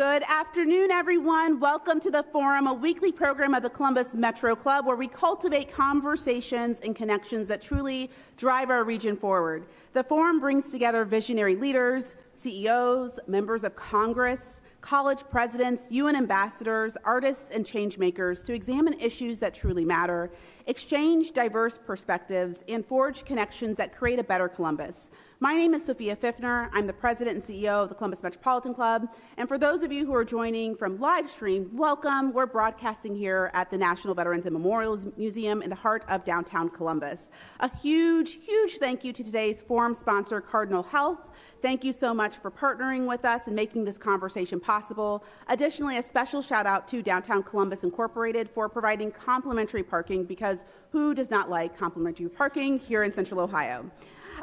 Good afternoon, everyone. Welcome to the Forum, a weekly program of the Columbus Metro Club where we cultivate conversations and connections that truly drive our region forward. The Forum brings together visionary leaders, CEOs, members of Congress, college presidents, UN ambassadors, artists, and changemakers to examine issues that truly matter, exchange diverse perspectives, and forge connections that create a better Columbus. My name is Sophia Pfiffner. I'm the president and CEO of the Columbus Metropolitan Club. And for those of you who are joining from live stream, welcome. We're broadcasting here at the National Veterans and Memorials Museum in the heart of downtown Columbus. A huge thank you to today's forum sponsor, Cardinal Health. Thank you so much for partnering with us and making this conversation possible. Additionally, a special shout out to Downtown Columbus Incorporated for providing complimentary parking, because who does not like complimentary parking here in Central Ohio?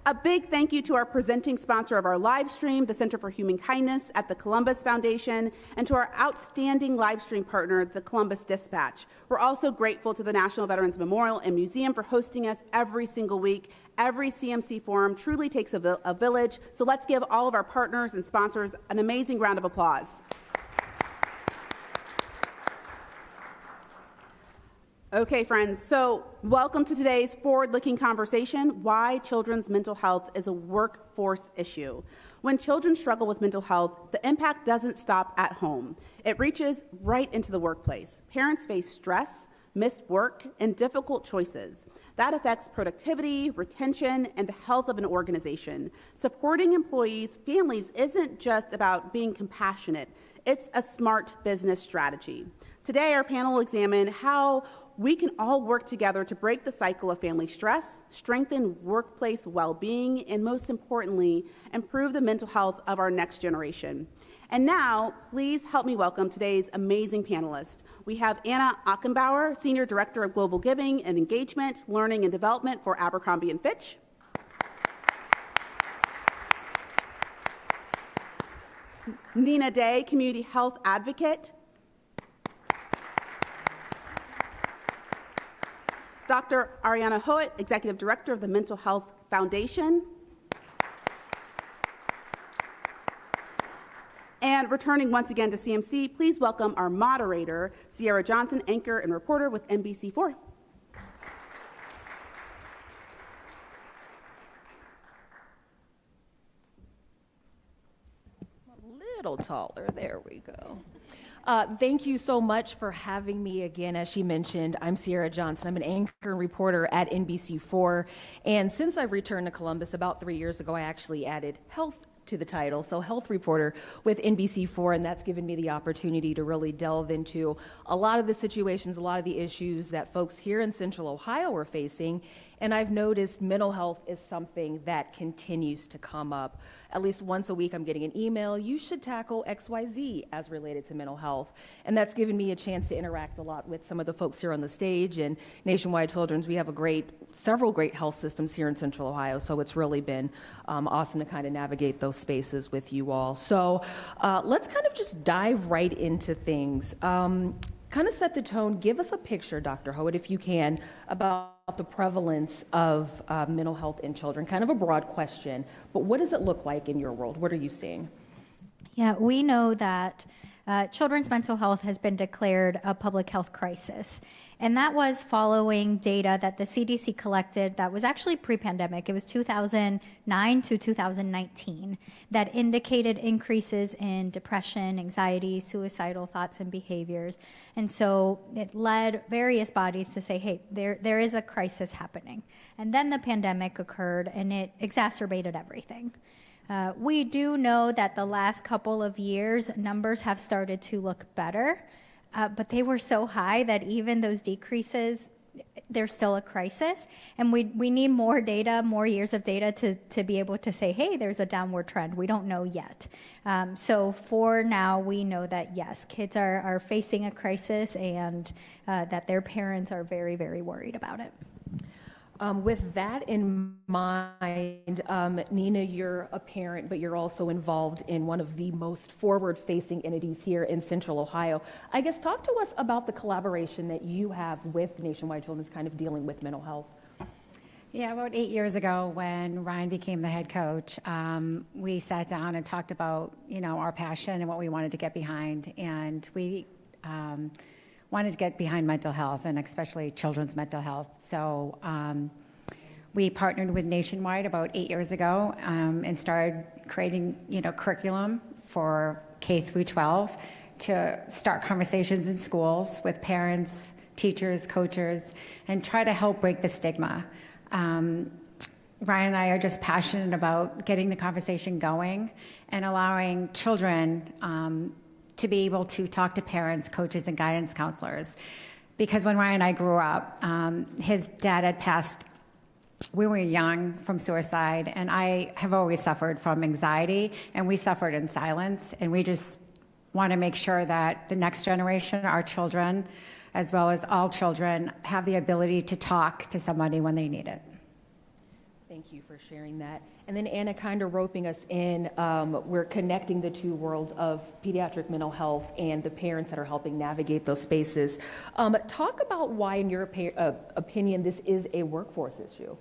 A big thank you to our presenting sponsor of our live stream, the Center for Human Kindness at the Columbus Foundation, and to our outstanding live stream partner, the Columbus Dispatch. We're also grateful to the National Veterans Memorial and Museum for hosting us every single week. Every CMC forum truly takes a village, so let's give all of our partners and sponsors an amazing round of applause. Okay, friends, so welcome to today's forward-looking conversation, why children's mental health is a workforce issue. When children struggle with mental health, the impact doesn't stop at home. It reaches right into the workplace. Parents face stress, missed work, and difficult choices. That affects productivity, retention, and the health of an organization. Supporting employees' families isn't just about being compassionate. It's a smart business strategy. Today, our panel will examine how we can all work together to break the cycle of family stress, strengthen workplace well-being, and most importantly, improve the mental health of our next generation. And now, please help me welcome today's amazing panelists. We have Ankenbauer, Senior Director of Global Giving and Engagement, Learning and Development for Abercrombie and Fitch. Nina Day, Community Health Advocate. Dr. Ariana Hoet, Executive Director of the Mental Health Foundation. And returning once again to CMC, please welcome our moderator, Cierra Johnson, anchor and reporter with NBC4. A little taller, there we go. Thank you so much for having me again. As she mentioned, I'm Cierra Johnson. I'm an anchor and reporter at NBC4. And since I've returned to Columbus about 3 years ago, I actually added health to the title, so health reporter with NBC4, and that's given me the opportunity to really delve into a lot of the situations, a lot of the issues that folks here in Central Ohio are facing. And I've noticed mental health is something that continues to come up. At least once a week, I'm getting an email, you should tackle XYZ as related to mental health. And that's given me a chance to interact a lot with some of the folks here on the stage. And Nationwide Children's, we have several great health systems here in Central Ohio. So it's really been awesome to kind of navigate those spaces with you all. So let's kind of just dive right into things. Kind of set the tone. Give us a picture, Dr. Hoet, if you can, about the prevalence of mental health in children. Kind of a broad question, but what does it look like in your world? What are you seeing? Yeah, we know that children's mental health has been declared a public health crisis. And that was following data that the CDC collected that was actually pre-pandemic. It was 2009 to 2019 that indicated increases in depression, anxiety, suicidal thoughts and behaviors. And so it led various bodies to say, hey, there is a crisis happening. And then the pandemic occurred and it exacerbated everything. We do know that the last couple of years, numbers have started to look better, but they were so high that even those decreases, there's still a crisis. And we need more data, more years of data to be able to say, hey, there's a downward trend. We don't know yet. So for now, we know that, yes, kids are facing a crisis and that their parents are very, very worried about it. With that in mind, Nina, you're a parent, but you're also involved in one of the most forward-facing entities here in Central Ohio. I guess talk to us about the collaboration that you have with Nationwide Children's kind of dealing with mental health. Yeah, about 8 years ago when Ryan became the head coach, we sat down and talked about, our passion and what we wanted to get behind. And we wanted to get behind mental health and especially children's mental health. So we partnered with Nationwide about 8 years ago and started creating, curriculum for K through 12 to start conversations in schools with parents, teachers, coaches, and try to help break the stigma. Ryan and I are just passionate about getting the conversation going and allowing children to be able to talk to parents, coaches, and guidance counselors. Because when Ryan and I grew up, his dad had passed, we were young, from suicide, and I have always suffered from anxiety, and we suffered in silence, and we just want to make sure that the next generation, our children, as well as all children, have the ability to talk to somebody when they need it. Thank you for sharing that. And then Anna, kind of roping us in, we're connecting the two worlds of pediatric mental health and the parents that are helping navigate those spaces. Talk about why, in your opinion, this is a workforce issue.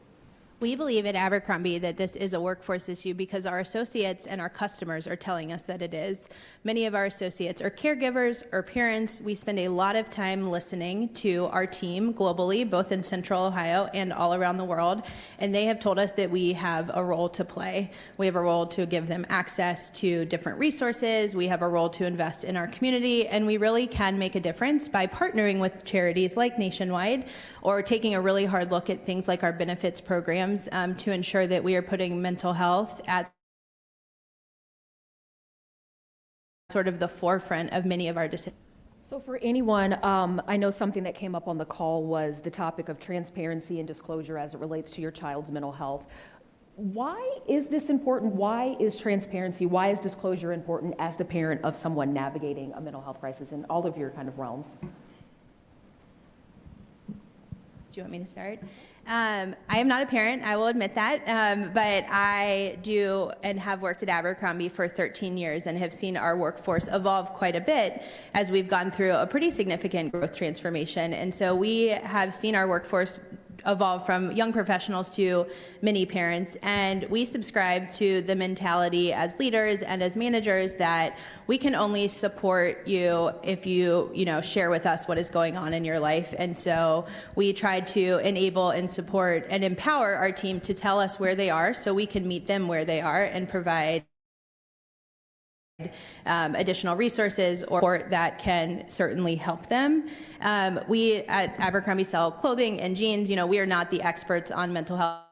We believe at Abercrombie that this is a workforce issue because our associates and our customers are telling us that it is. Many of our associates are caregivers or parents. We spend a lot of time listening to our team globally, both in Central Ohio and all around the world, and they have told us that we have a role to play. We have a role to give them access to different resources. We have a role to invest in our community, and we really can make a difference by partnering with charities like Nationwide or taking a really hard look at things like our benefits programs to ensure that we are putting mental health at sort of the forefront of many of our decisions. So for anyone, I know something that came up on the call was the topic of transparency and disclosure as it relates to your child's mental health. Why is this important? Why is transparency, why is disclosure important as the parent of someone navigating a mental health crisis in all of your kind of realms? Do you want me to start? I am not a parent, I will admit that, but I do and have worked at Abercrombie for 13 years and have seen our workforce evolve quite a bit as we've gone through a pretty significant growth transformation. And so we have seen our workforce evolve from young professionals to many parents, and we subscribe to the mentality as leaders and as managers that we can only support you if you share with us what is going on in your life. And so we try to enable and support and empower our team to tell us where they are so we can meet them where they are and provide additional resources or support that can certainly help them. We at Abercrombie sell clothing and jeans. We are not the experts on mental health,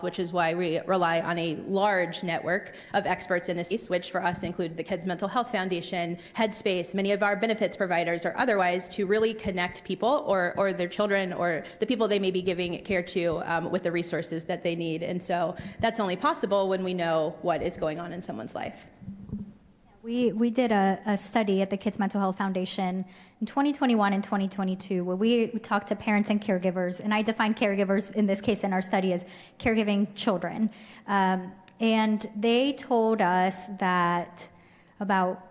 which is why we rely on a large network of experts in this space, which for us include the Kids Mental Health Foundation, Headspace, many of our benefits providers or otherwise, to really connect people or their children or the people they may be giving care to with the resources that they need. And so that's only possible when we know what is going on in someone's life. We did a study at the Kids Mental Health Foundation in 2021 and 2022 where we talked to parents and caregivers, and I define caregivers in this case in our study as caregiving children. And they told us that about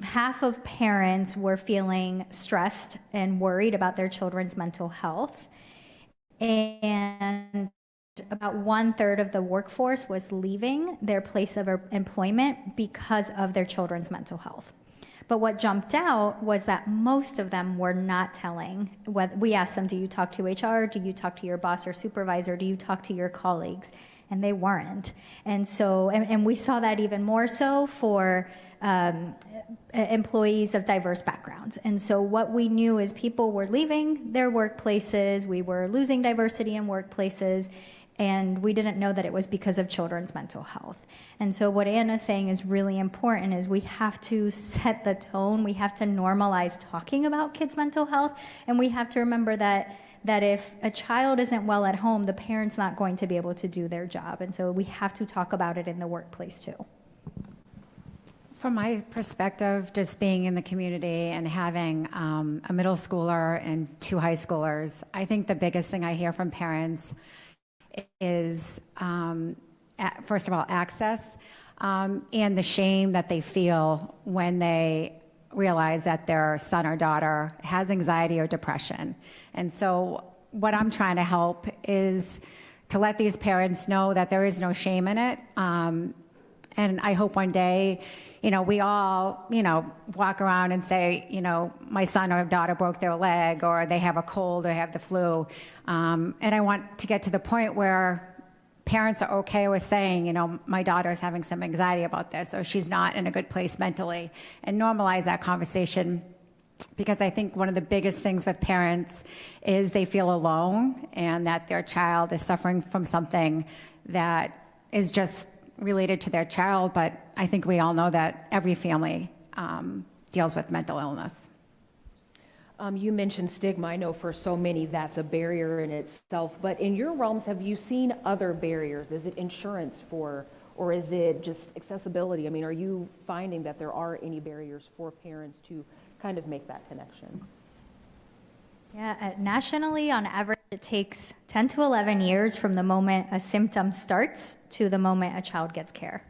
half of parents were feeling stressed and worried about their children's mental health, and about 1/3 of the workforce was leaving their place of employment because of their children's mental health. But what jumped out was that most of them were not telling. We asked them, do you talk to HR? Do you talk to your boss or supervisor? Do you talk to your colleagues? And they weren't. And so, and we saw that even more so for employees of diverse backgrounds. And so what we knew is people were leaving their workplaces, we were losing diversity in workplaces, and we didn't know that it was because of children's mental health. And so what Anna's saying is really important is we have to set the tone, we have to normalize talking about kids' mental health, and we have to remember that if a child isn't well at home, the parent's not going to be able to do their job. And so we have to talk about it in the workplace too. From my perspective, just being in the community and having a middle schooler and 2 high schoolers, I think the biggest thing I hear from parents is, first of all, access and the shame that they feel when they realize that their son or daughter has anxiety or depression. And so what I'm trying to help is to let these parents know that there is no shame in it. And I hope one day, we all, walk around and say, my son or daughter broke their leg, or they have a cold, or have the flu. And I want to get to the point where parents are okay with saying, my daughter is having some anxiety about this, or she's not in a good place mentally, and normalize that conversation. Because I think one of the biggest things with parents is they feel alone, and that their child is suffering from something that is just related to their child. But I think we all know that every family deals with mental illness. You mentioned stigma. I know for so many that's a barrier in itself, but in your realms, have you seen other barriers? Is it insurance or is it just accessibility? I mean, are you finding that there are any barriers for parents to kind of make that connection? Yeah, nationally, on average, it takes 10 to 11 years from the moment a symptom starts to the moment a child gets care.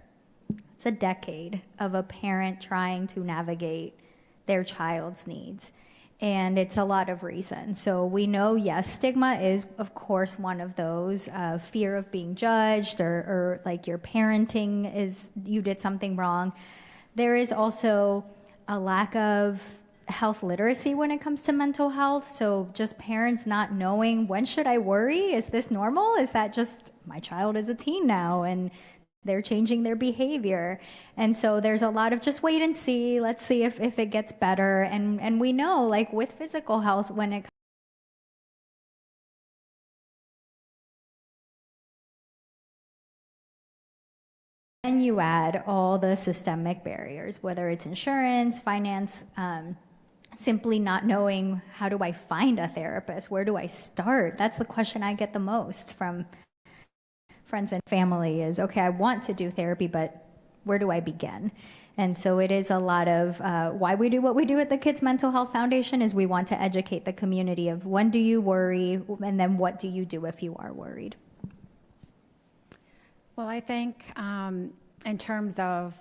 It's a decade of a parent trying to navigate their child's needs. And it's a lot of reasons. So we know, yes, stigma is, of course, one of those. Fear of being judged, or like your parenting is, you did something wrong. There is also a lack of health literacy when it comes to mental health. So just parents not knowing, when should I worry? Is this normal? Is that just, my child is a teen now and they're changing their behavior? And so there's a lot of just wait and see. Let's see if it gets better. And we know, like with physical health, when it and you add all the systemic barriers, whether it's insurance, finance, simply not knowing, how do I find a therapist? Where do I start? That's the question I get the most from friends and family is, okay, I want to do therapy, but where do I begin? And so it is a lot of why we do what we do at the Kids Mental Health Foundation is we want to educate the community of when do you worry, and then what do you do if you are worried? Well, I think in terms of,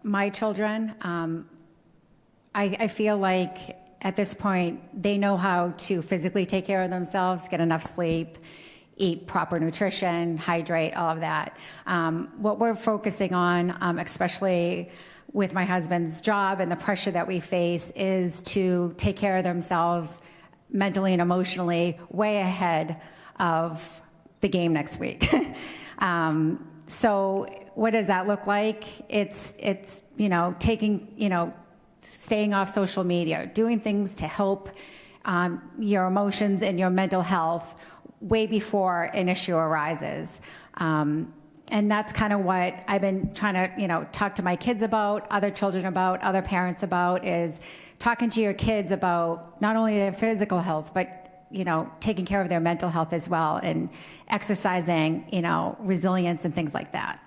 my children, I feel like at this point they know how to physically take care of themselves, get enough sleep, eat proper nutrition, hydrate, all of that. What we're focusing on, especially with my husband's job and the pressure that we face, is to take care of themselves mentally and emotionally way ahead of the game next week. So what does that look like? It's taking, staying off social media, doing things to help your emotions and your mental health way before an issue arises. And that's kind of what I've been trying to, talk to my kids about, other children about, other parents about, is talking to your kids about not only their physical health, but taking care of their mental health as well, and exercising, resilience and things like that.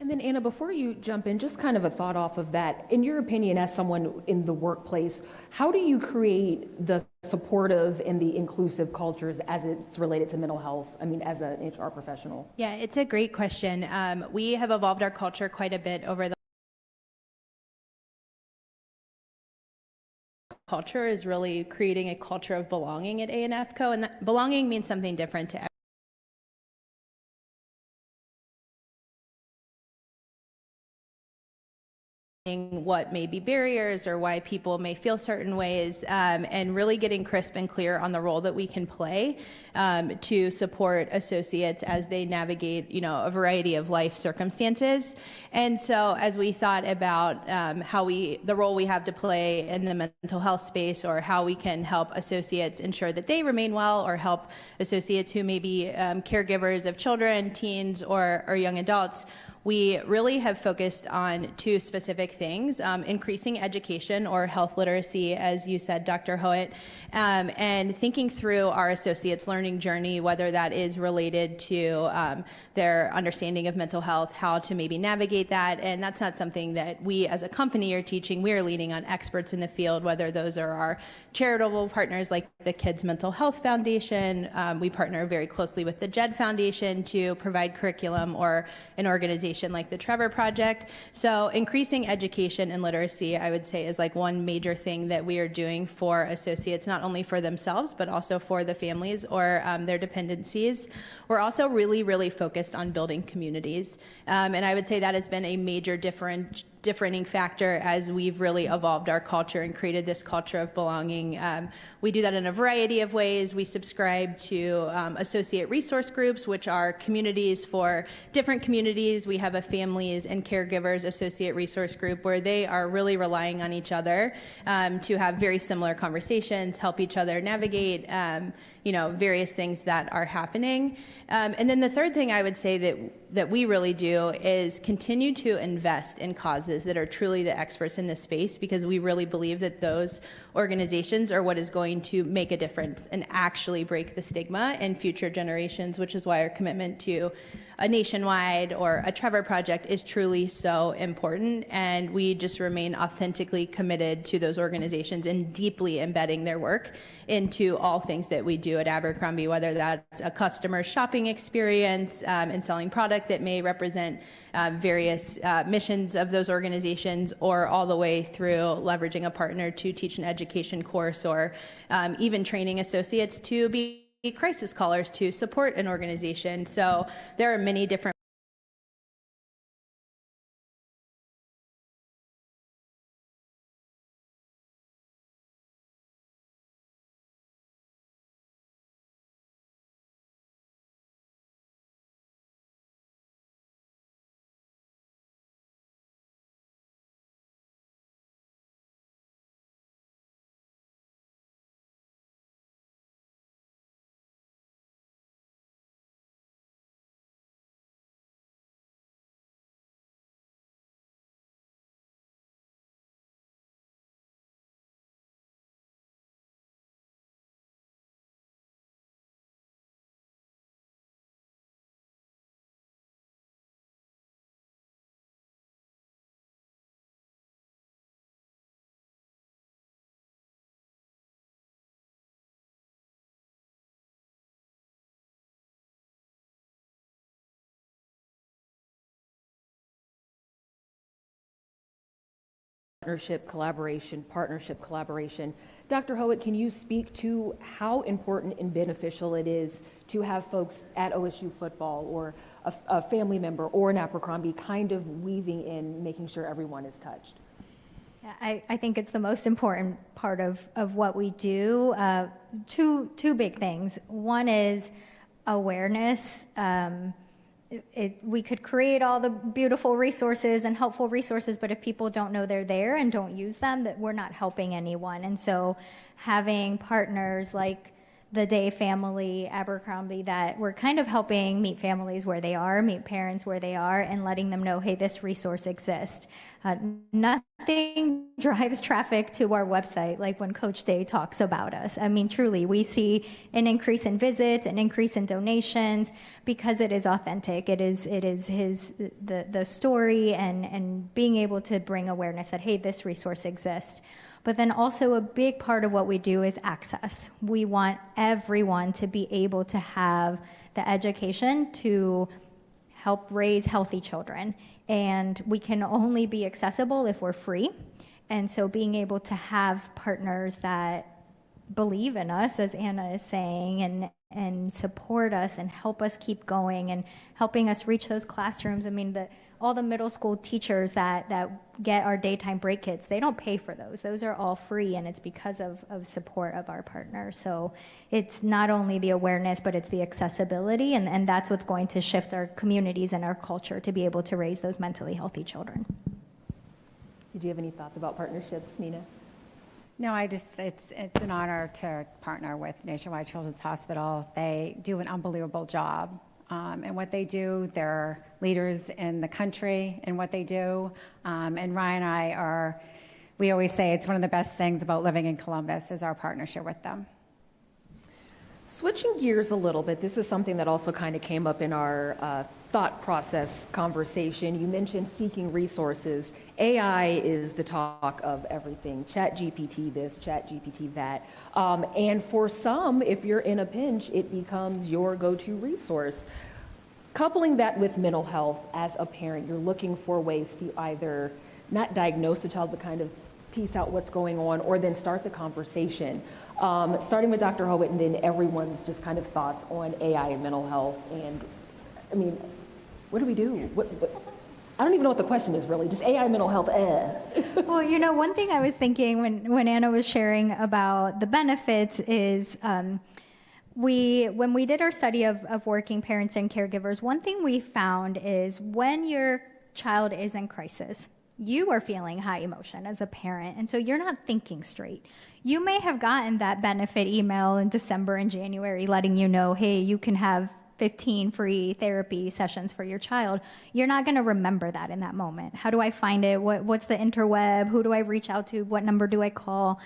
And then Anna, before you jump in, just kind of a thought off of that. In your opinion, as someone in the workplace, how do you create the supportive and the inclusive cultures as it's related to mental health? I mean, as an HR professional. Yeah, it's a great question. We have evolved our culture quite a bit over the culture is really creating a culture of belonging at ANFCO, and that belonging means something different to what may be barriers or why people may feel certain ways, and really getting crisp and clear on the role that we can play to support associates as they navigate, a variety of life circumstances. And so as we thought about the role we have to play in the mental health space, or how we can help associates ensure that they remain well, or help associates who may be caregivers of children, teens, or young adults, we really have focused on two specific things: increasing education or health literacy, as you said, Dr. Hoet, and thinking through our associates' learning journey, whether that is related to their understanding of mental health, how to maybe navigate that. And that's not something that we as a company are teaching. We are leaning on experts in the field, whether those are our charitable partners like the Kids Mental Health Foundation. We partner very closely with the JED Foundation to provide curriculum, or an organization organization like the Trevor Project. So increasing education and literacy, I would say, is like one major thing that we are doing for associates, not only for themselves, but also for the families or their dependencies. We're also really focused on building communities. And I would say that has been a major differentiating factor as we've really evolved our culture and created this culture of belonging. We do that in a variety of ways. We subscribe to associate resource groups, which are communities for different communities. We have a families and caregivers associate resource group where they are really relying on each other to have very similar conversations, help each other navigate various things that are happening. And then the third thing I would say that we really do is continue to invest in causes that are truly the experts in this space, because we really believe that those organizations are what is going to make a difference and actually break the stigma in future generations, which is why our commitment to a nationwide or a Trevor Project is truly so important. And we just remain authentically committed to those organizations and deeply embedding their work into all things that we do at Abercrombie, whether that's a customer shopping experience and selling product that may represent various missions of those organizations, or all the way through leveraging a partner to teach an education course, or even training associates to be crisis callers to support an organization. So there are many different partnership collaboration. Dr. Hoet, can you speak to how important and beneficial it is to have folks at OSU football, or a family member, or an Abercrombie, kind of weaving in, making sure everyone is touched? Yeah, I think it's the most important part of what we do. Two big things. One is awareness. We could create all the beautiful resources and helpful resources, but if people don't know they're there and don't use them, that we're not helping anyone. And so having partners like the Day family, Abercrombie, that we're kind of helping meet families where they are, meet parents where they are, and letting them know, hey, this resource exists. Nothing drives traffic to our website like when Coach Day talks about us. I mean, truly, we see an increase in visits, an increase in donations, because it is authentic. It is the story and being able to bring awareness that, hey, this resource exists. But then also a big part of what we do is access. We want everyone to be able to have the education to help raise healthy children. And we can only be accessible if we're free. And so being able to have partners that believe in us, as Anna is saying, and support us and help us keep going and helping us reach those classrooms. I mean, all the middle school teachers that get our daytime break kits, they don't pay for those. Those are all free, and it's because of support of our partners. So it's not only the awareness, but it's the accessibility, and that's what's going to shift our communities and our culture to be able to raise those mentally healthy children. Did you have any thoughts about partnerships, Nina? No, it's an honor to partner with Nationwide Children's Hospital. They do an unbelievable job. And what they do, they're leaders in the country in what they do. And Ryan and I we always say it's one of the best things about living in Columbus is our partnership with them. Switching gears a little bit, this is something that also kind of came up in our thought process conversation. You mentioned seeking resources. AI is the talk of everything. ChatGPT this, ChatGPT that. And for some, if you're in a pinch, it becomes your go-to resource. Coupling that with mental health, as a parent, you're looking for ways to either not diagnose the child, but kind of piece out what's going on, or then start the conversation. Starting with Dr. Hoet, and then everyone's just kind of thoughts on AI and mental health. And I mean, what do we do? I don't even know what the question is really. Just AI mental health. Well, you know, one thing I was thinking when Anna was sharing about the benefits is when we did our study of working parents and caregivers, one thing we found is when your child is in crisis, you are feeling high emotion as a parent, and so you're not thinking straight. You may have gotten that benefit email in December and January letting you know, hey, you can have 15 free therapy sessions for your child. You're not going to remember that in that moment. How do I find it? What's the interweb? Who do I reach out to? What number do I call?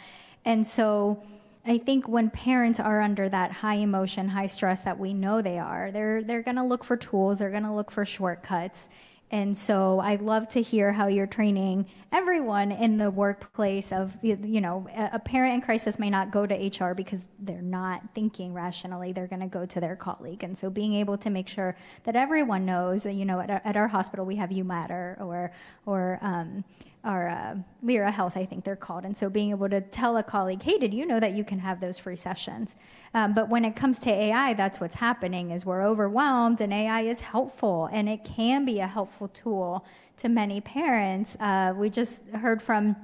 And so I think when parents are under that high emotion, high stress that we know they are, they're going to look for tools. They're going to look for shortcuts. And so I'd love to hear how you're training everyone in the workplace of, you know, a parent in crisis may not go to HR because they're not thinking rationally. They're going to go to their colleague. And so being able to make sure that everyone knows, you know, at our hospital we have You Matter or our Lyra Health, I think they're called. And so being able to tell a colleague, hey, did you know that you can have those free sessions? But when it comes to AI, that's what's happening is we're overwhelmed, and AI is helpful, and it can be a helpful tool to many parents. We just heard from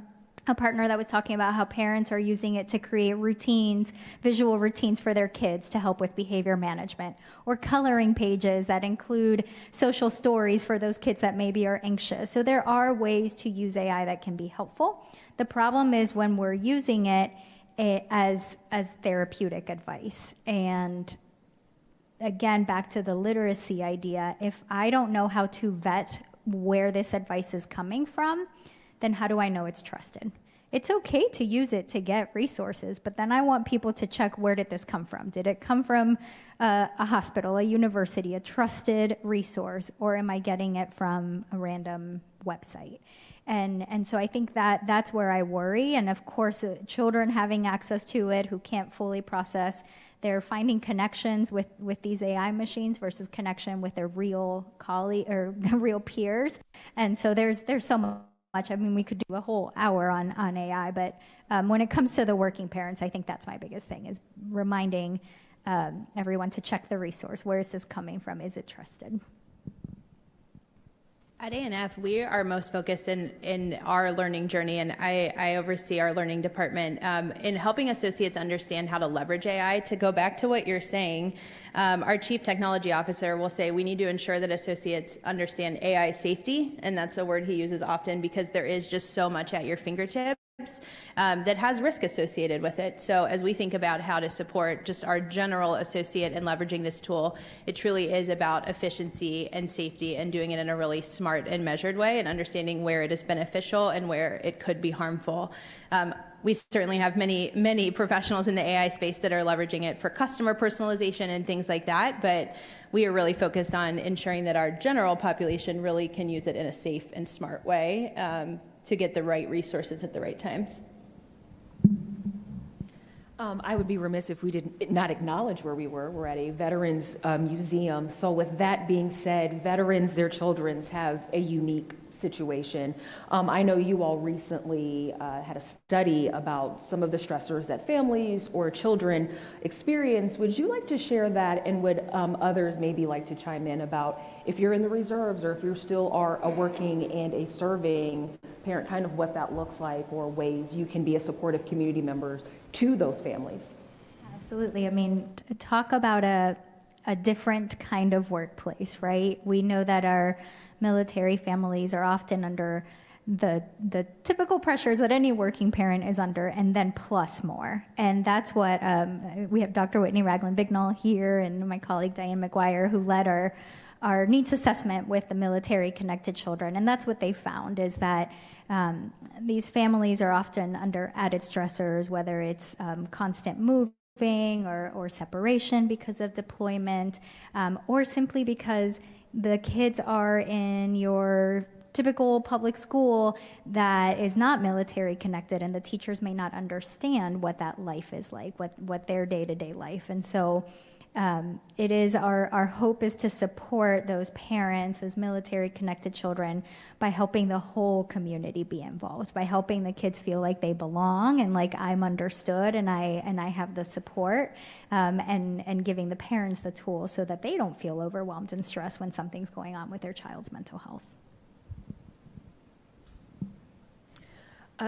a partner that was talking about how parents are using it to create routines, visual routines for their kids to help with behavior management, or coloring pages that include social stories for those kids that maybe are anxious. So there are ways to use AI that can be helpful. The problem is when we're using it as therapeutic advice. And again, back to the literacy idea, if I don't know how to vet where this advice is coming from, then how do I know it's trusted? It's okay to use it to get resources, but then I want people to check, where did this come from? Did it come from a hospital, a university, a trusted resource, or am I getting it from a random website? And so I think that's where I worry. And of course, children having access to it who can't fully process, they're finding connections with these AI machines versus connection with their real colleague or real peers. And so there's so much. I mean, we could do a whole hour on AI, but when it comes to the working parents, I think that's my biggest thing, is reminding everyone to check the resource. Where is this coming from? Is it trusted? At A&F, we are most focused in our learning journey, and I oversee our learning department, in helping associates understand how to leverage AI. To go back to what you're saying, our chief technology officer will say we need to ensure that associates understand AI safety, and that's a word he uses often because there is just so much at your fingertips that has risk associated with it. So as we think about how to support just our general associate in leveraging this tool, it truly is about efficiency and safety and doing it in a really smart and measured way and understanding where it is beneficial and where it could be harmful. We certainly have many professionals in the AI space that are leveraging it for customer personalization and things like that, but we are really focused on ensuring that our general population really can use it in a safe and smart way to get the right resources at the right times. I would be remiss if we did not acknowledge where we were. We're at a veterans museum. So with that being said, veterans, their children have a unique situation. I know you all recently had a study about some of the stressors that families or children experience. Would you like to share that, and would others maybe like to chime in about, if you're in the reserves or if you still are a working and a serving parent, kind of what that looks like, or ways you can be a supportive community members to those families? Absolutely. I mean, talk about a different kind of workplace, right? We know that our military families are often under the typical pressures that any working parent is under, and then plus more. And that's what we have Dr. Whitney Ragland-Bignall here, and my colleague Diane McGuire, who led our needs assessment with the military-connected children. And that's what they found, is that these families are often under added stressors, whether it's constant moving or separation because of deployment, or simply because the kids are in your typical public school that is not military connected, and the teachers may not understand what that life is like, what their day-to-day life. And so It is our hope is to support those parents, those military-connected children, by helping the whole community be involved, by helping the kids feel like they belong and like I'm understood and I have the support, and giving the parents the tools so that they don't feel overwhelmed and stressed when something's going on with their child's mental health.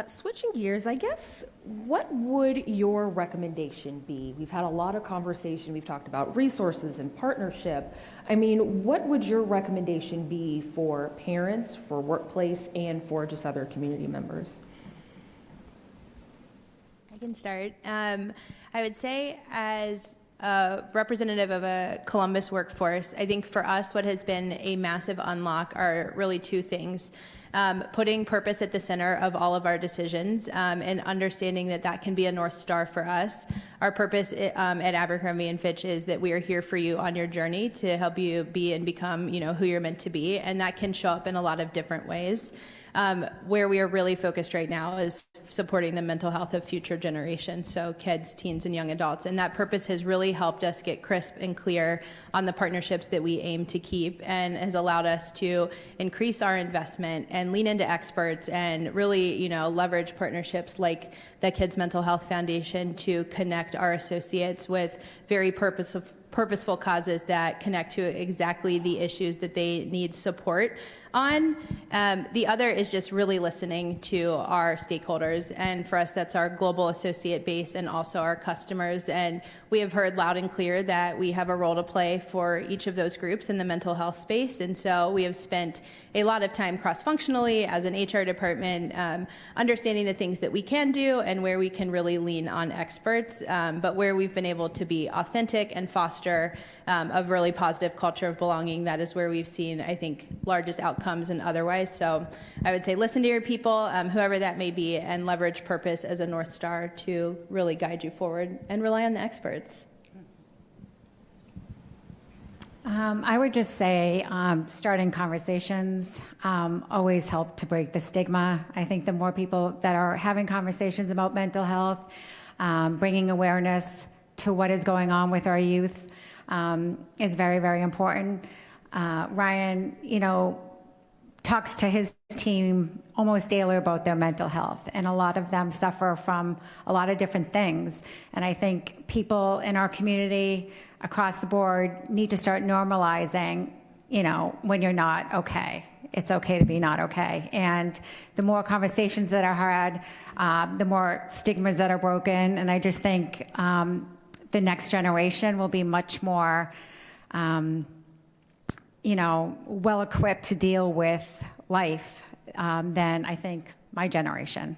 Switching gears, I guess, what would your recommendation be? We've had a lot of conversation. We've talked about resources and partnership. I mean, what would your recommendation be for parents, for workplace, and for just other community members? I can start. I would say, as a representative of a Columbus workforce, I think for us what has been a massive unlock are really two things. Putting purpose at the center of all of our decisions, and understanding that that can be a North Star for us. Our purpose at Abercrombie and Fitch is that we are here for you on your journey to help you be and become, who you're meant to be, and that can show up in a lot of different ways. Where we are really focused right now is supporting the mental health of future generations, so kids, teens, and young adults. And that purpose has really helped us get crisp and clear on the partnerships that we aim to keep, and has allowed us to increase our investment and lean into experts and really, leverage partnerships like the Kids Mental Health Foundation to connect our associates with very purposeful causes that connect to exactly the issues that they need support on. The other is just really listening to our stakeholders, and for us that's our global associate base and also our customers, and we have heard loud and clear that we have a role to play for each of those groups in the mental health space, and so we have spent a lot of time cross-functionally as an HR department understanding the things that we can do and where we can really lean on experts, but where we've been able to be authentic and foster a really positive culture of belonging, that is where we've seen, I think, largest outcomes and otherwise. So I would say listen to your people, whoever that may be, and leverage purpose as a North Star to really guide you forward, and rely on the experts. I would just say starting conversations always help to break the stigma. I think the more people that are having conversations about mental health, bringing awareness to what is going on with our youth is very, very important. Ryan, talks to his team almost daily about their mental health, and a lot of them suffer from a lot of different things. And I think people in our community across the board need to start normalizing, when you're not okay. It's okay to be not okay. And the more conversations that are had, the more stigmas that are broken. And I just think the next generation will be much more well-equipped to deal with life than I think my generation.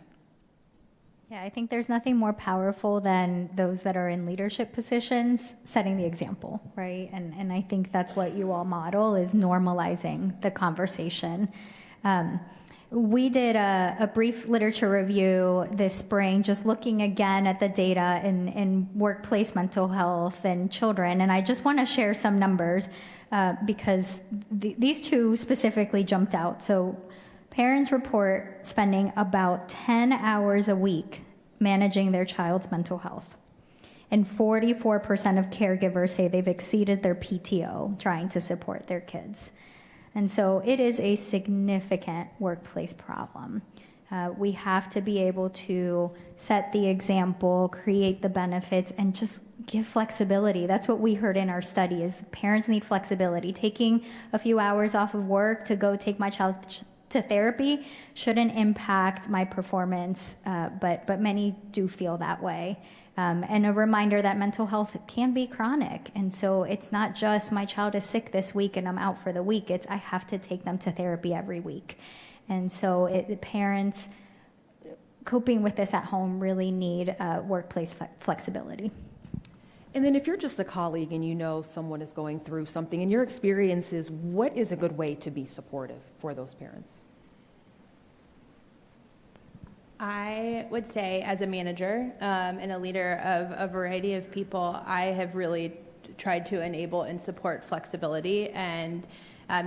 Yeah, I think there's nothing more powerful than those that are in leadership positions setting the example, right? And I think that's what you all model, is normalizing the conversation. We did a brief literature review this spring, just looking again at the data in workplace mental health and children. And I just want to share some numbers because these two specifically jumped out. So parents report spending about 10 hours a week managing their child's mental health. And 44% of caregivers say they've exceeded their PTO trying to support their kids. And so it is a significant workplace problem. We have to be able to set the example, create the benefits, and just give flexibility. That's what we heard in our study, is parents need flexibility. Taking a few hours off of work to go take my child to therapy shouldn't impact my performance, but many do feel that way. And a reminder that mental health can be chronic. And so it's not just my child is sick this week and I'm out for the week. It's I have to take them to therapy every week. And so parents coping with this at home really need workplace flexibility. And then if you're just a colleague and you know someone is going through something, in your experiences, what is a good way to be supportive for those parents? I would say, as a manager and a leader of a variety of people, I have really tried to enable and support flexibility and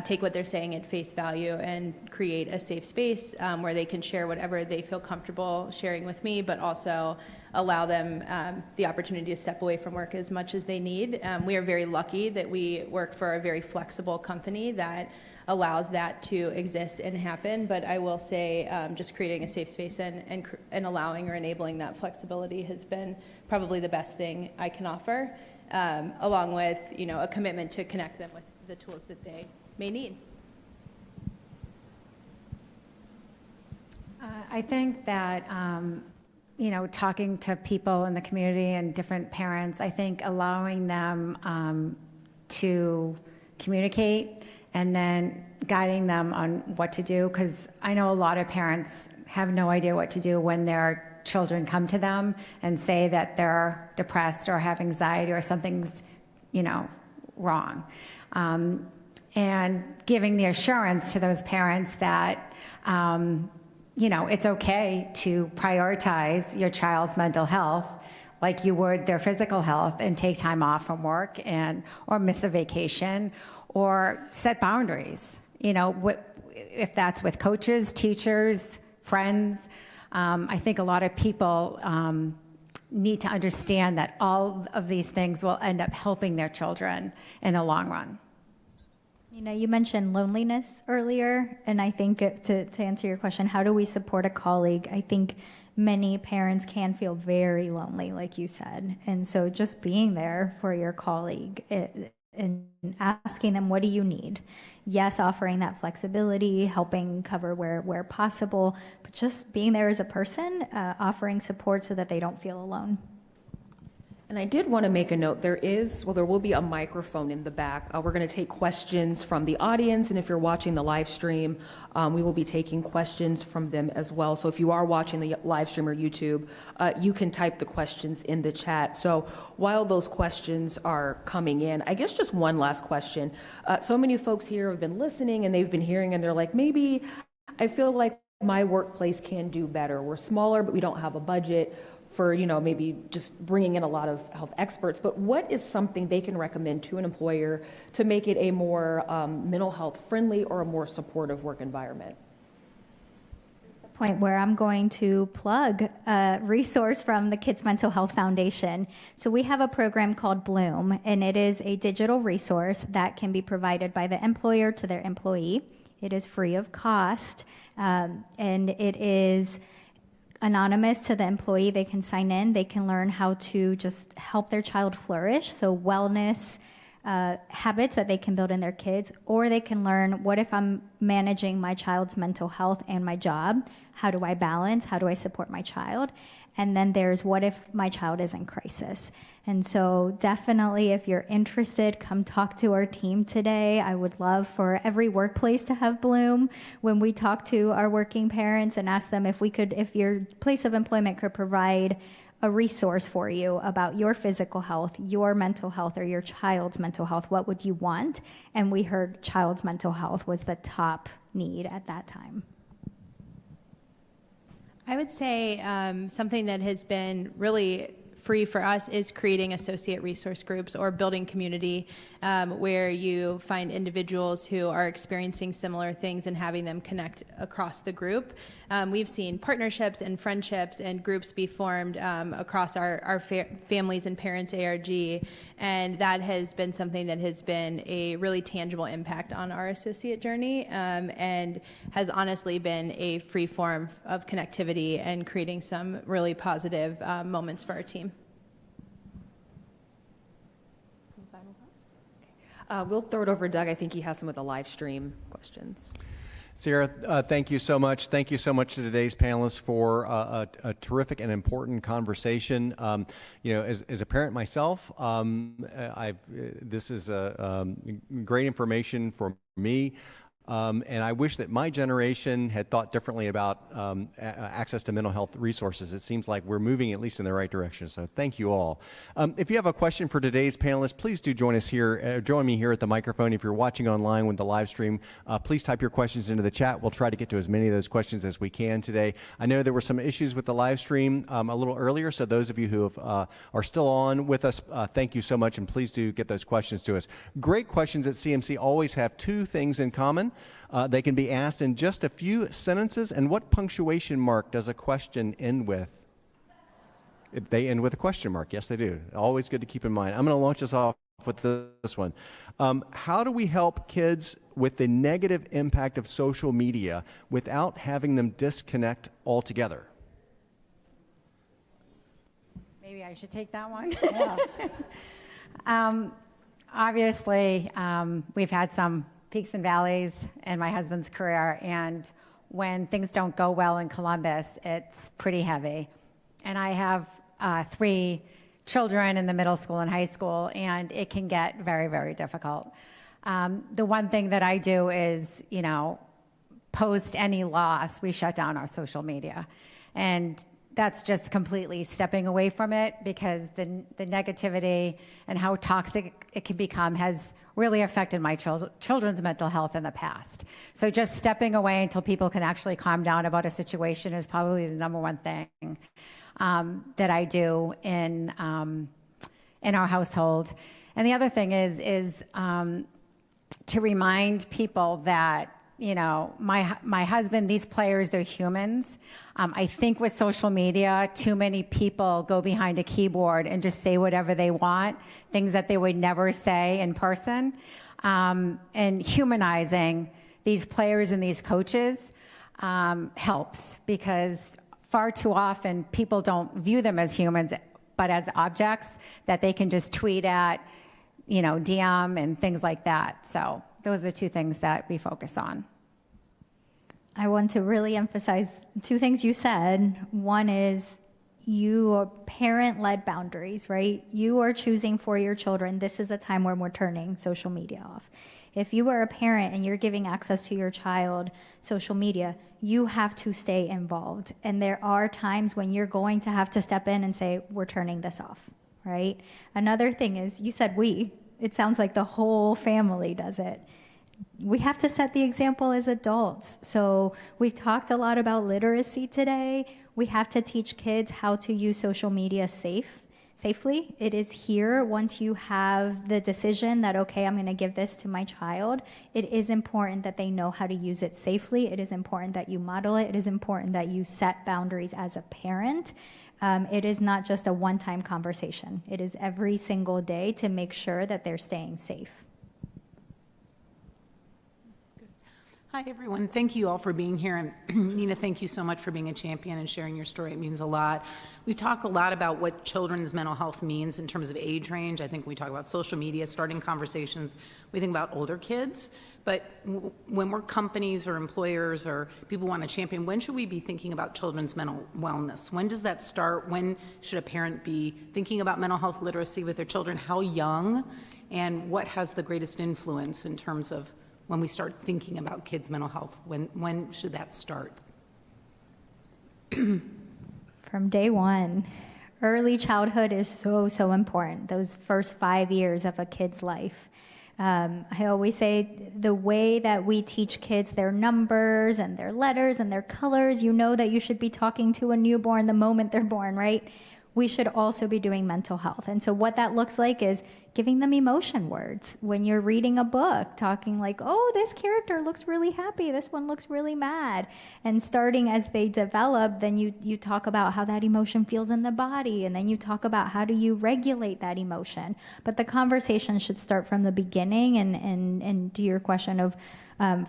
take what they're saying at face value and create a safe space where they can share whatever they feel comfortable sharing with me, but also allow them the opportunity to step away from work as much as they need. We are very lucky that we work for a very flexible company that allows that to exist and happen, but I will say just creating a safe space and allowing or enabling that flexibility has been probably the best thing I can offer, along with a commitment to connect them with the tools that they may need. I think that talking to people in the community and different parents, I think allowing them to communicate and then guiding them on what to do, because I know a lot of parents have no idea what to do when their children come to them and say that they're depressed or have anxiety or something's, wrong. And giving the assurance to those parents that, it's okay to prioritize your child's mental health like you would their physical health and take time off from work or miss a vacation or set boundaries, if that's with coaches, teachers, friends. I think a lot of people need to understand that all of these things will end up helping their children in the long run. You mentioned loneliness earlier, and I think to answer your question, how do we support a colleague? I think many parents can feel very lonely, like you said, and so just being there for your colleague and asking them, what do you need? Yes, offering that flexibility, helping cover where possible, but just being there as a person, offering support so that they don't feel alone. And I did want to make a note, there will be a microphone in the back. We're going to take questions from the audience, and if you're watching the live stream, we will be taking questions from them as well. So if you are watching the live stream or YouTube, you can type the questions in the chat. So while those questions are coming in, I guess just one last question. So many folks here have been listening and they've been hearing and they're like, maybe I feel like my workplace can do better. We're smaller, but we don't have a budget for, maybe just bringing in a lot of health experts, but what is something they can recommend to an employer to make it a more mental health friendly or a more supportive work environment? This is the point where I'm going to plug a resource from the Kids Mental Health Foundation. So we have a program called Bloom, and it is a digital resource that can be provided by the employer to their employee. It is free of cost, and it is anonymous to the employee. They can sign in, they can learn how to just help their child flourish, so wellness habits that they can build in their kids, or they can learn, what if I'm managing my child's mental health and my job? How do I balance? How do I support my child? And then there's, what if my child is in crisis? And so definitely, if you're interested, come talk to our team today. I would love for every workplace to have Bloom when we talk to our working parents and ask them if your place of employment could provide a resource for you about your physical health, your mental health, or your child's mental health, what would you want? And we heard child's mental health was the top need at that time. I would say something that has been really free for us is creating associate resource groups or building community where you find individuals who are experiencing similar things and having them connect across the group. We've seen partnerships and friendships and groups be formed across our Families and Parents ARG, and that has been something that has been a really tangible impact on our associate journey and has honestly been a free form of connectivity and creating some really positive moments for our team. We'll throw it over to Doug. I think he has some of the live stream questions. Cierra, thank you so much. Thank you so much to today's panelists for a terrific and important conversation. As a parent myself, this is great information for me. And I wish that my generation had thought differently about access to mental health resources. It seems like we're moving at least in the right direction. So thank you all. If you have a question for today's panelists, please do join us here. Join me here at the microphone. If you're watching online with the live stream, please type your questions into the chat. We'll try to get to as many of those questions as we can today. I know there were some issues with the live stream a little earlier, so those of you who are still on with us, thank you so much, and please do get those questions to us. Great questions at CMC always have two things in common. They can be asked in just a few sentences. And what punctuation mark does a question end with? They end with a question mark. Yes, they do. Always good to keep in mind. I'm going to launch us off with this one. How do we help kids with the negative impact of social media without having them disconnect altogether? Maybe I should take that one. Yeah. Obviously, we've had some peaks and valleys in my husband's career, and when things don't go well in Columbus, it's pretty heavy. And I have 3 children in the middle school and high school, and it can get very, very difficult. The one thing that I do is, post any loss, we shut down our social media. And that's just completely stepping away from it, because the negativity and how toxic it can become has really affected my children's mental health in the past. So just stepping away until people can actually calm down about a situation is probably the number one thing that I do in our household. And the other thing is to remind people that, my husband, these players, they're humans. I think with social media, too many people go behind a keyboard and just say whatever they want, things that they would never say in person. And humanizing these players and these coaches helps, because far too often people don't view them as humans, but as objects that they can just tweet at, DM and things like that. So those are the 2 things that we focus on. I want to really emphasize 2 things you said. One is your parent-led boundaries, right? You are choosing for your children, this is a time when we're turning social media off. If you are a parent and you're giving access to your child social media, you have to stay involved. And there are times when you're going to have to step in and say, we're turning this off, right? Another thing is, you said we. It sounds like the whole family does it. We have to set the example as adults. So we've talked a lot about literacy today. We have to teach kids how to use social media safely. It is here once you have the decision that, okay, I'm going to give this to my child. It is important that they know how to use it safely. It is important that you model it. It is important that you set boundaries as a parent. It is not just a one-time conversation. It is every single day to make sure that they're staying safe. Hi, everyone. Thank you all for being here. And Nina, thank you so much for being a champion and sharing your story. It means a lot. We talk a lot about what children's mental health means in terms of age range. I think we talk about social media, starting conversations. We think about older kids. But when we're companies or employers or people want to champion, when should we be thinking about children's mental wellness? When does that start? When should a parent be thinking about mental health literacy with their children? How young? And what has the greatest influence in terms of when we start thinking about kids' mental health? When should that start? From day one. Early childhood is so important, those first 5 years of a kid's life. I always say the way that we teach kids their numbers and their letters and their colors, that you should be talking to a newborn the moment they're born, right? We should also be doing mental health. And so what that looks like is giving them emotion words. When you're reading a book, talking like, oh, this character looks really happy, this one looks really mad. And starting as they develop, then you talk about how that emotion feels in the body, and then you talk about how do you regulate that emotion. But the conversation should start from the beginning, and to your question of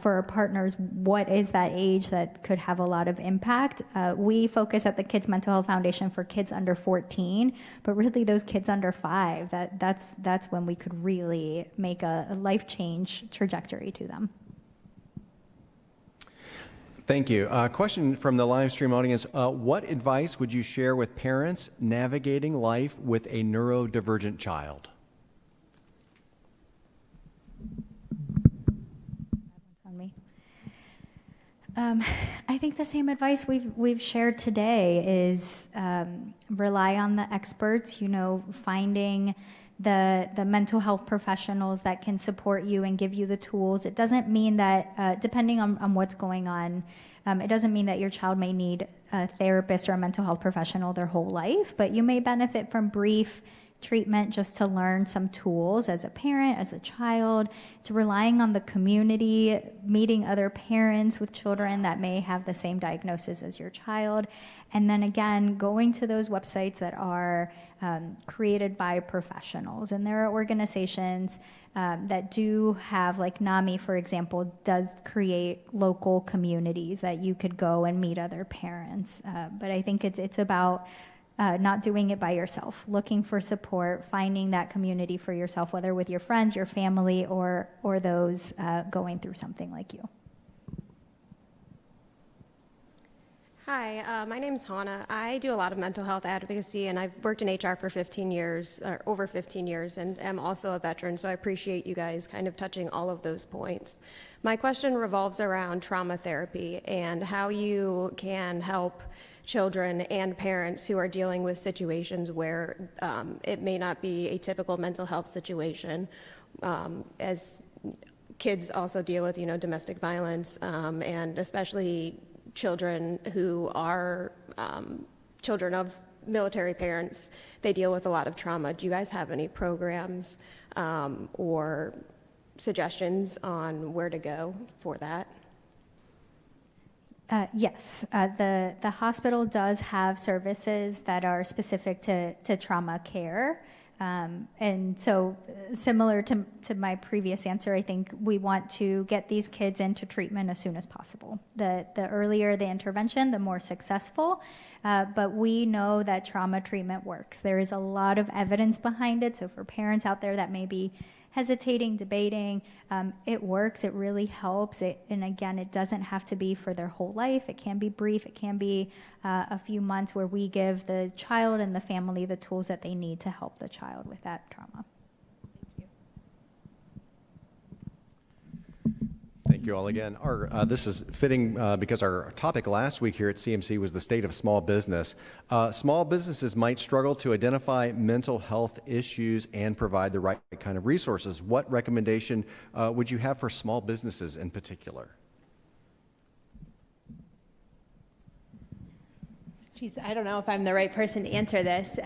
for our partners, what is that age that could have a lot of impact? We focus at the Kids Mental Health Foundation for kids under 14, but really those kids under 5, that's when we could really make a life change trajectory to them. Thank you. Question from the live stream audience. What advice would you share with parents navigating life with a neurodivergent child? I think the same advice we've shared today is rely on the experts, finding the mental health professionals that can support you and give you the tools. It doesn't mean that, depending on what's going on, it doesn't mean that your child may need a therapist or a mental health professional their whole life, but you may benefit from brief treatment just to learn some tools as a parent, as a child, to relying on the community, meeting other parents with children that may have the same diagnosis as your child. And then again, going to those websites that are created by professionals. And there are organizations that do have, like NAMI, for example, does create local communities that you could go and meet other parents. But I think it's about not doing it by yourself, looking for support, finding that community for yourself, whether with your friends, your family, or those going through something like you. Hi, my name is Hannah. I do a lot of mental health advocacy, and I've worked in HR for 15 years, or over 15 years, and am also a veteran, so I appreciate you guys kind of touching all of those points. My question revolves around trauma therapy and how you can help children and parents who are dealing with situations where it may not be a typical mental health situation, as kids also deal with, domestic violence, and especially children who are children of military parents. They deal with a lot of trauma. Do you guys have any programs or suggestions on where to go for that? Yes, the hospital does have services that are specific to trauma care. And so similar to my previous answer, I think we want to get these kids into treatment as soon as possible. The earlier the intervention, the more successful. But we know that trauma treatment works. There is a lot of evidence behind it. So for parents out there that may be hesitating, debating, it works, it really helps. And again, it doesn't have to be for their whole life. It can be brief, it can be a few months where we give the child and the family the tools that they need to help the child with that trauma. Thank you all again. This is fitting because our topic last week here at CMC was the state of small business. Small businesses might struggle to identify mental health issues and provide the right kind of resources. What recommendation would you have for small businesses in particular? Geez, I don't know if I'm the right person to answer this.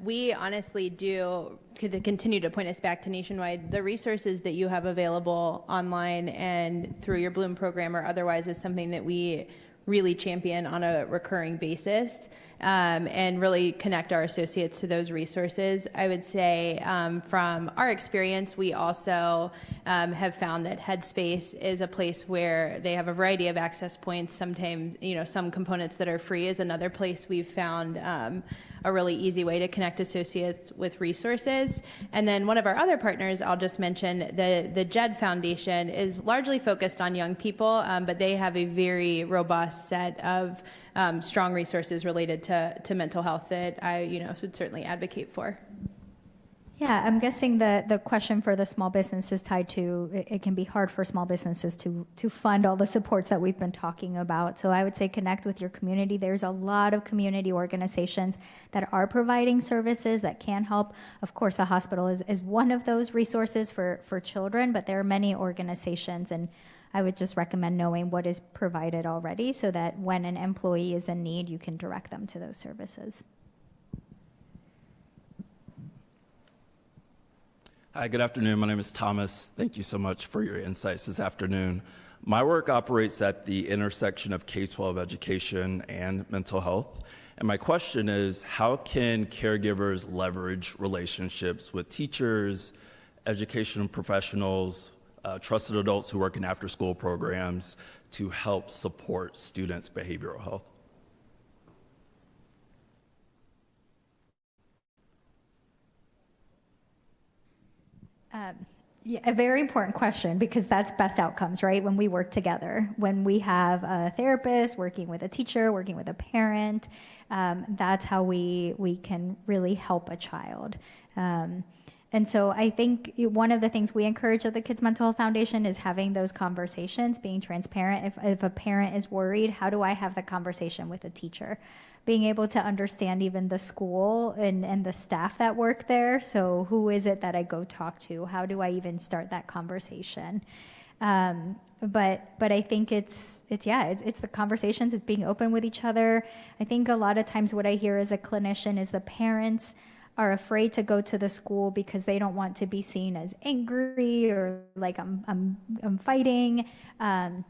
We honestly could continue to point us back to Nationwide. The resources that you have available online and through your Bloom program or otherwise is something that we really champion on a recurring basis, and really connect our associates to those resources. I would say from our experience, we also have found that Headspace is a place where they have a variety of access points. Sometimes, some components that are free is another place we've found a really easy way to connect associates with resources. And then one of our other partners, I'll just mention, the JED Foundation is largely focused on young people, but they have a very robust set of strong resources related to mental health that I would certainly advocate for. Yeah, I'm guessing the question for the small business is tied to, it can be hard for small businesses to fund all the supports that we've been talking about. So I would say connect with your community. There's a lot of community organizations that are providing services that can help. Of course, the hospital is one of those resources for children, but there are many organizations, and I would just recommend knowing what is provided already so that when an employee is in need, you can direct them to those services. Hi, good afternoon. My name is Thomas. Thank you so much for your insights this afternoon. My work operates at the intersection of K-12 education and mental health. And my question is, how can caregivers leverage relationships with teachers, educational professionals, trusted adults who work in after-school programs to help support students' behavioral health? Yeah, a very important question, because that's best outcomes, right? When we work together, when we have a therapist working with a teacher, working with a parent, that's how we can really help a child. And so I think one of the things we encourage at the Kids Mental Health Foundation is having those conversations, being transparent. If a parent is worried, how do I have the conversation with a teacher? Being able to understand even the school and the staff that work there. So who is it that I go talk to? How do I even start that conversation? But I think it's the conversations, it's being open with each other. I think a lot of times what I hear as a clinician is the parents are afraid to go to the school because they don't want to be seen as angry or like I'm fighting. And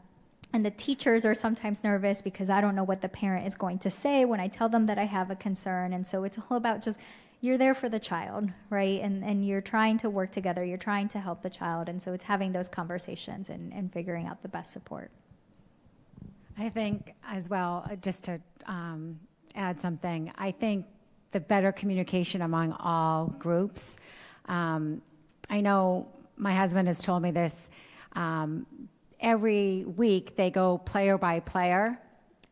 the teachers are sometimes nervous because I don't know what the parent is going to say when I tell them that I have a concern. And so it's all about just, you're there for the child, right? And you're trying to work together, you're trying to help the child. And so it's having those conversations and figuring out the best support. I think as well, just to add something, I think the better communication among all groups. I know my husband has told me this. Every week they go player by player,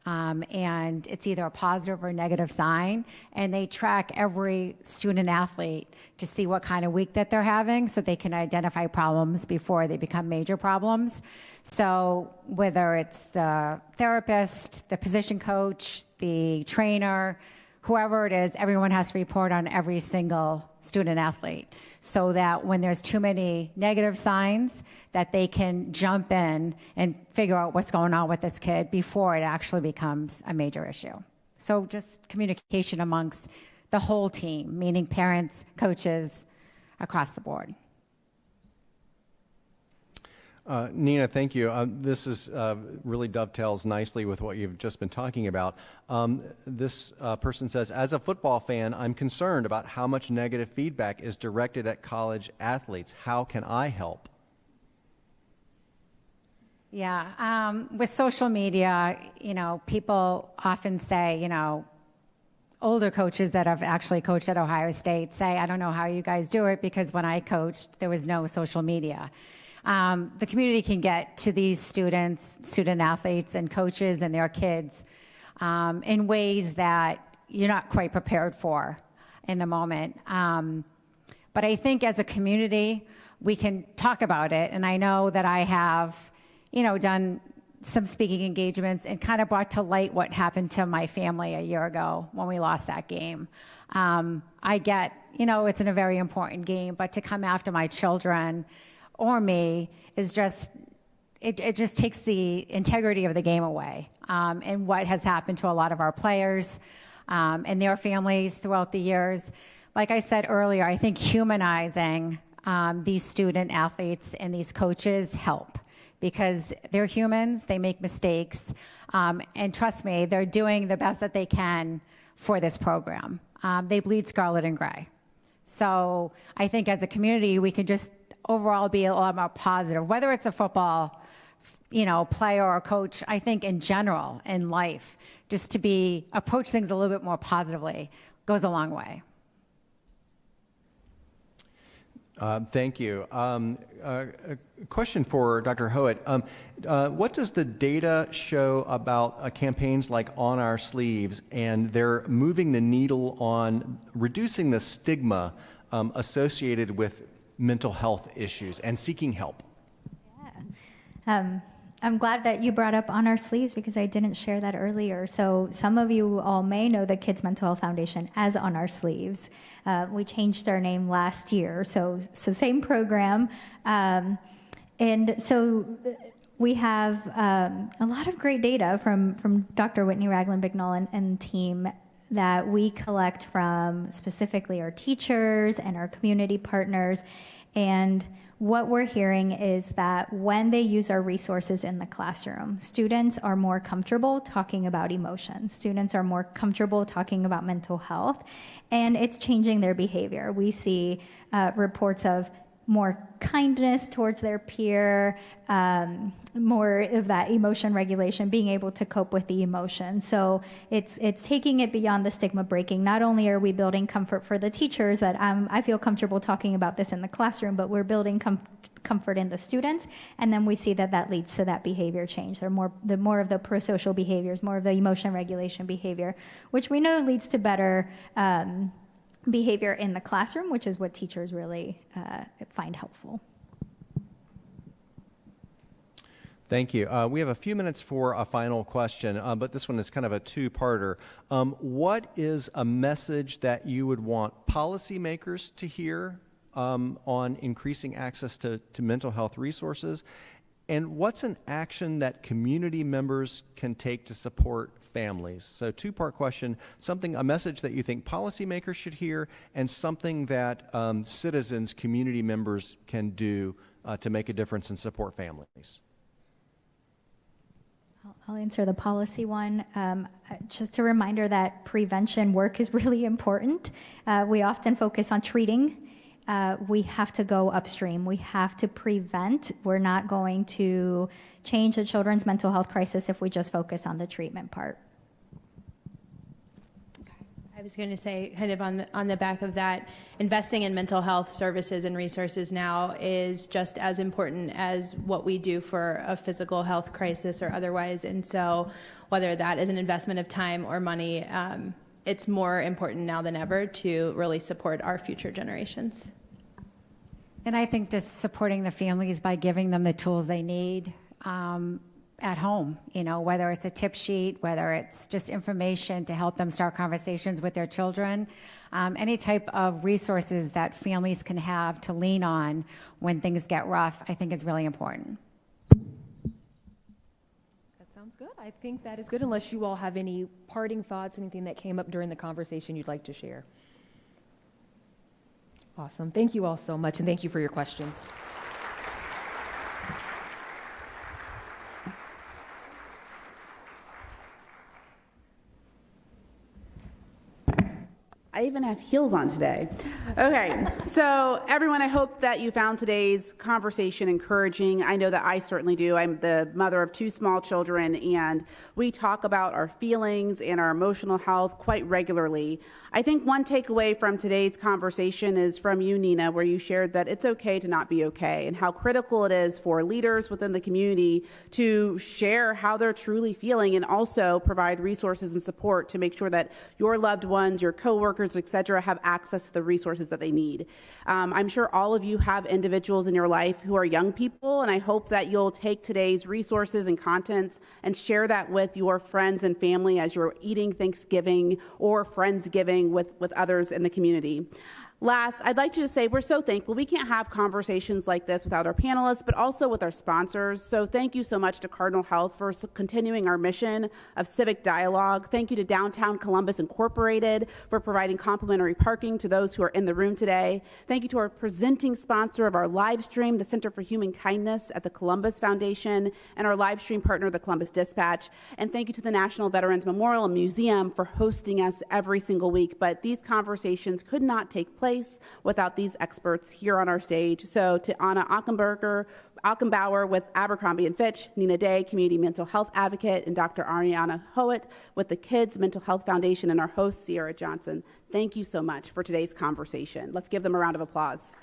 and it's either a positive or negative sign, and they track every student athlete to see what kind of week that they're having so they can identify problems before they become major problems. So whether it's the therapist, the position coach, the trainer, whoever it is, everyone has to report on every single student athlete so that when there's too many negative signs that they can jump in and figure out what's going on with this kid before it actually becomes a major issue. So just communication amongst the whole team, meaning parents, coaches, across the board. Nina, thank you. This is really dovetails nicely with what you've just been talking about. This person says, as a football fan, I'm concerned about how much negative feedback is directed at college athletes. How can I help? Yeah, with social media, people often say, older coaches that have actually coached at Ohio State say, I don't know how you guys do it because when I coached, there was no social media. The community can get to these students, student athletes, and coaches and their kids in ways that you're not quite prepared for in the moment. But I think as a community, we can talk about it. And I know that I have, done some speaking engagements and kind of brought to light what happened to my family a year ago when we lost that game. I get, it's in a very important game, but to come after my children or me is just, it just takes the integrity of the game away. And what has happened to a lot of our players and their families throughout the years. Like I said earlier, I think humanizing these student athletes and these coaches help because they're humans, they make mistakes, and trust me, they're doing the best that they can for this program. They bleed scarlet and gray. So I think as a community, we can just overall be a lot more positive, whether it's a football, player or coach. I think in general in life, just to approach things a little bit more positively goes a long way. Thank you. A question for Dr. Hoet. What does the data show about campaigns like On Our Sleeves, and they're moving the needle on reducing the stigma associated with mental health issues and seeking help? Yeah. I'm glad that you brought up On Our Sleeves because I didn't share that earlier. So some of you all may know the Kids Mental Health Foundation as On Our Sleeves. We changed our name last year, so same program. And so we have a lot of great data from Dr. Whitney Ragland-Bignall and team that we collect from specifically our teachers and our community partners. And what we're hearing is that when they use our resources in the classroom, students are more comfortable talking about emotions. Students are more comfortable talking about mental health, and it's changing their behavior. We see reports of more kindness towards their peer, more of that emotion regulation, being able to cope with the emotion. So it's taking it beyond the stigma breaking. Not only are we building comfort for the teachers that I feel comfortable talking about this in the classroom, but we're building comfort in the students, and then we see that leads to that behavior change. They're more of the pro-social behaviors, more of the emotion regulation behavior, which we know leads to better behavior in the classroom, which is what teachers really find helpful. Thank you. We have a few minutes for a final question, but this one is kind of a two-parter. What is a message that you would want policymakers to hear on increasing access to mental health resources? And what's an action that community members can take to support families? So two-part question, a message that you think policymakers should hear, and something that citizens, community members can do to make a difference and support families. I'll answer the policy one. Just a reminder that prevention work is really important. We often focus on treating. We have to go upstream. We have to prevent. We're not going to change a children's mental health crisis if we just focus on the treatment part. I was going to say, kind of on the back of that, investing in mental health services and resources now is just as important as what we do for a physical health crisis or otherwise. And so whether that is an investment of time or money, it's more important now than ever to really support our future generations. And I think just supporting the families by giving them the tools they need at home, whether it's a tip sheet, whether it's just information to help them start conversations with their children, any type of resources that families can have to lean on when things get rough, I think is really important. That sounds good. I think that is good, unless you all have any parting thoughts, anything that came up during the conversation you'd like to share. Awesome. Thank you all so much, and thank you for your questions. I even have heels on today. Okay, so everyone, I hope that you found today's conversation encouraging. I know that I certainly do. I'm the mother of 2 small children, and we talk about our feelings and our emotional health quite regularly. I think one takeaway from today's conversation is from you, Nina, where you shared that it's okay to not be okay, and how critical it is for leaders within the community to share how they're truly feeling and also provide resources and support to make sure that your loved ones, your coworkers, etc., have access to the resources that they need. I'm sure all of you have individuals in your life who are young people, and I hope that you'll take today's resources and contents and share that with your friends and family as you're eating Thanksgiving or Friendsgiving with others in the community. Last, I'd like to just say we're so thankful. We can't have conversations like this without our panelists, but also with our sponsors. So thank you so much to Cardinal Health for continuing our mission of civic dialogue. Thank you to Downtown Columbus Incorporated for providing complimentary parking to those who are in the room today. Thank you to our presenting sponsor of our live stream, the Center for Human Kindness at the Columbus Foundation, and our live stream partner, the Columbus Dispatch. And thank you to the National Veterans Memorial and Museum for hosting us every single week. But these conversations could not take place without these experts here on our stage. So to Anna Ankenbauer with Abercrombie and Fitch, Nina Day, Community Mental Health Advocate, and Dr. Ariana Hoet with the Kids Mental Health Foundation, and our host, Cierra Johnson. Thank you so much for today's conversation. Let's give them a round of applause.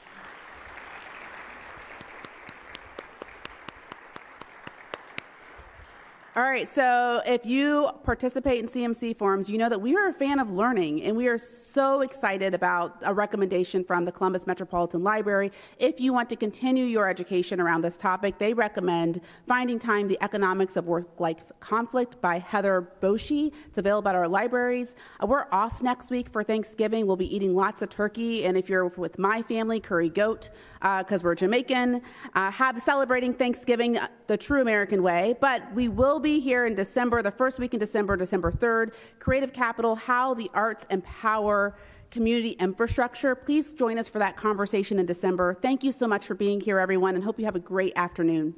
All right, so if you participate in CMC forums, you know that we are a fan of learning, and we are so excited about a recommendation from the Columbus Metropolitan Library. If you want to continue your education around this topic, they recommend Finding Time, The Economics of Work-Life Conflict by Heather Boshi. It's available at our libraries. We're off next week for Thanksgiving. We'll be eating lots of turkey, and if you're with my family, curry goat, because we're Jamaican. Celebrating Thanksgiving the true American way, but we will be here in December, the first week in December, December 3rd, Creative Capital, How the Arts Empower Community Infrastructure. Please join us for that conversation in December. Thank you so much for being here, everyone, and hope you have a great afternoon.